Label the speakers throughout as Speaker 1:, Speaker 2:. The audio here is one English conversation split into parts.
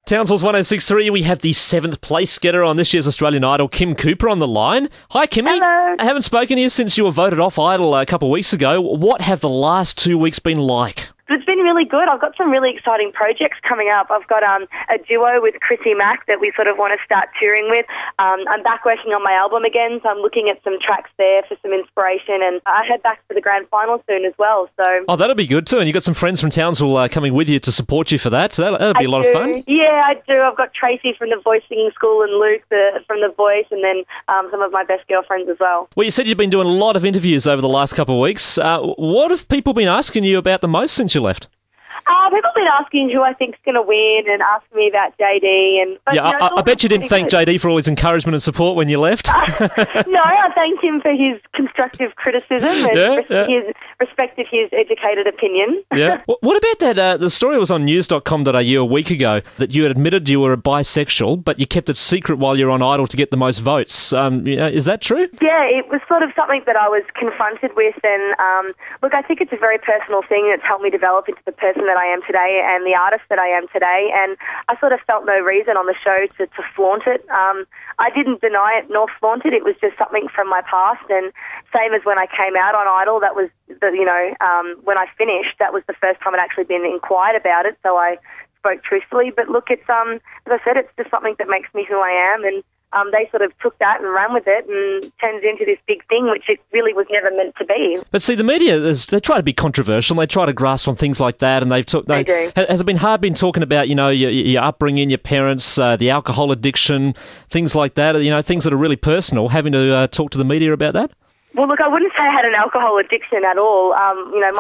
Speaker 1: Townsville's 106.3, we have the 7th place getter on this year's Australian Idol, Kim5 on the line. Hi, Kimmy.
Speaker 2: Hello.
Speaker 1: I haven't spoken to you since you were voted off Idol a couple of weeks ago. What have the last 2 weeks been like?
Speaker 2: It's been really good. I've got some really exciting projects coming up. I've got a duo with Kim5 that we sort of want to start touring with. I'm back working on my album again, so I'm looking at some tracks there for some inspiration, and I head back to the grand final soon as well. So
Speaker 1: that'll be good too, and you've got some friends from Townsville coming with you to support you for that, so that'll be a lot of fun.
Speaker 2: Yeah, I do. I've got Tracy from the Voice Singing School and Luke from the Voice, and then some of my best girlfriends as well.
Speaker 1: Well, you said you've been doing a lot of interviews over the last couple of weeks. What have people been asking you about the most since you left?
Speaker 2: People have been asking who I think's going to win and asking me about JD.
Speaker 1: I bet you didn't thank JD for all his encouragement and support when you left.
Speaker 2: No, I thanked him for his constructive criticism and respected his educated opinion.
Speaker 1: Yeah. What about that? The story was on news.com.au a week ago that you had admitted you were a bisexual, but you kept it secret while you were on Idol to get the most votes. Is that true?
Speaker 2: Yeah, it was sort of something that I was confronted with, and look, I think it's a very personal thing that's helped me develop into the person that I am today and the artist that I am today, and I sort of felt no reason on the show to flaunt it. I didn't deny it nor flaunt it. It was just something from my past, and same as when I came out on Idol, that was when I finished, that was the first time I'd actually been inquired about it, so I spoke truthfully. But look, it's as I said, it's just something that makes me who I am, and they sort of took that and ran with it and turned it into this big thing, which it really was never meant to be.
Speaker 1: But see, the media, they try to be controversial, they try to grasp on things like that, and they do. Has it been hard talking about, your upbringing, your parents, the alcohol addiction, things like that, things that are really personal, having to talk to the media about that?
Speaker 2: Well, look, I wouldn't say I had an alcohol addiction at all.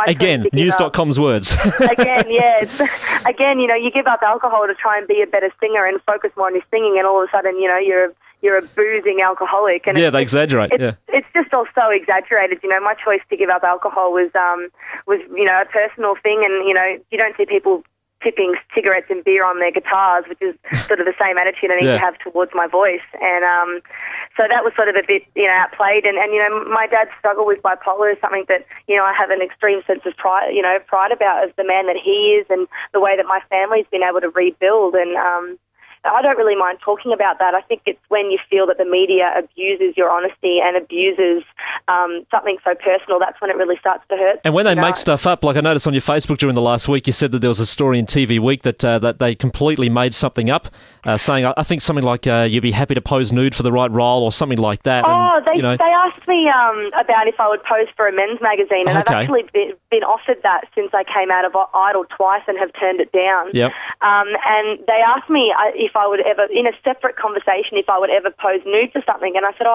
Speaker 1: Again, news.com's words.
Speaker 2: Again, you give up alcohol to try and be a better singer and focus more on your singing, and all of a sudden, you're a boozing alcoholic. And
Speaker 1: they exaggerate.
Speaker 2: It's just all so exaggerated. My choice to give up alcohol was a personal thing, and you don't see people tipping cigarettes and beer on their guitars, which is sort of the same attitude I need to have towards my voice. And so that was sort of a bit, outplayed. And my dad's struggle with bipolar is something that, I have an extreme sense of pride about as the man that he is and the way that my family's been able to rebuild. And I don't really mind talking about that. I think it's when you feel that the media abuses your honesty and abuses something so personal, that's when it really starts to hurt.
Speaker 1: And when they make stuff up, like I noticed on your Facebook during the last week, you said that there was a story in TV Week that they completely made something up, saying, I think something like, you'd be happy to pose nude for the right role or something like that.
Speaker 2: They asked me about if I would pose for a men's magazine, and I've actually been offered that since I came out of Idol twice and have turned it down.
Speaker 1: Yep.
Speaker 2: And they asked me if I would ever, in a separate conversation, if I would ever pose nude for something. And I said,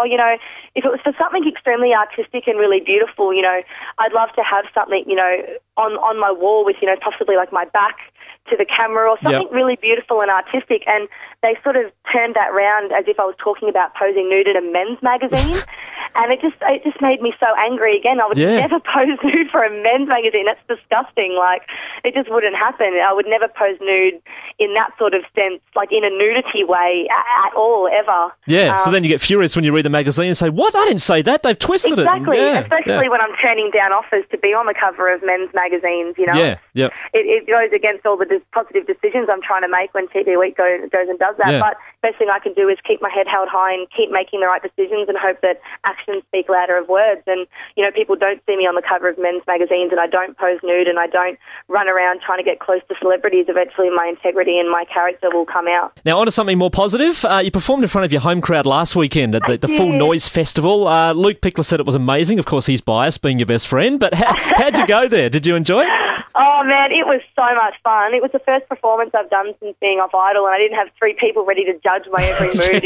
Speaker 2: if it was for something extremely artistic and really beautiful, I'd love to have something, on my wall with, possibly like my back to the camera or something really beautiful and artistic. And they sort of turned that round as if I was talking about posing nude in a men's magazine. And it just made me so angry again. I would never pose nude for a men's magazine. That's disgusting. Like, it just wouldn't happen. I would never pose nude in that sort of sense, like in a nudity way at all, ever. Yeah,
Speaker 1: so then you get furious when you read the magazine and say, what? I didn't say that. They've twisted it.
Speaker 2: Exactly, especially when I'm turning down offers to be on the cover of men's magazines, It goes against all the positive decisions I'm trying to make when TV Week goes and does that. But best thing I can do is keep my head held high and keep making the right decisions and hope that actions speak louder of words. And, people don't see me on the cover of men's magazines, and I don't pose nude, and I don't run around trying to get close to celebrities. Eventually my integrity and my character will come out.
Speaker 1: Now, on to something more positive. You performed in front of your home crowd last weekend at the Full Noise Festival. Luke Pickler said it was amazing. Of course, he's biased, being your best friend. But how'd you go there? Did you enjoy it?
Speaker 2: Oh, man, it was so much fun. It was the first performance I've done since being off Idol, and I didn't have three people ready to judge my every move.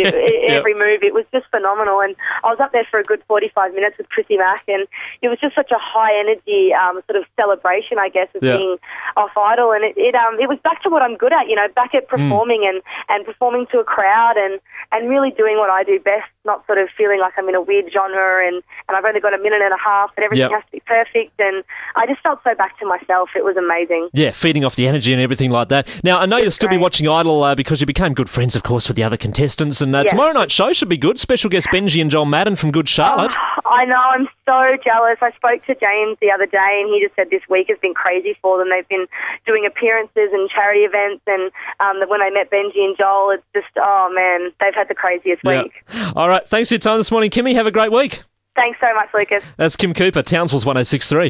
Speaker 2: Every move. It was just phenomenal. And I was up there for a good 45 minutes with Kim5, and it was just such a high-energy sort of celebration, I guess, of being off Idol. And it was back to what I'm good at, back at performing and performing to a crowd and really doing what I do best, not sort of feeling like I'm in a weird genre and I've only got a minute and a half and everything has to be perfect. And I just felt so back to myself. It was amazing.
Speaker 1: Yeah, feeding off the energy and everything like that. Now, I know you'll still be watching Idol because you became good friends, of course, with the other contestants. And tomorrow night's show should be good. Special guest Benji and Joel Madden from Good Charlotte.
Speaker 2: I know, I'm so jealous. I spoke to James the other day and he just said this week has been crazy for them. They've been doing appearances and charity events, and when I met Benji and Joel, it's just, oh man, they've had the craziest week.
Speaker 1: All right, thanks for your time this morning, Kimmy. Have a great week.
Speaker 2: Thanks so much, Lucas.
Speaker 1: That's Kim Cooper, Townsville's 106.3.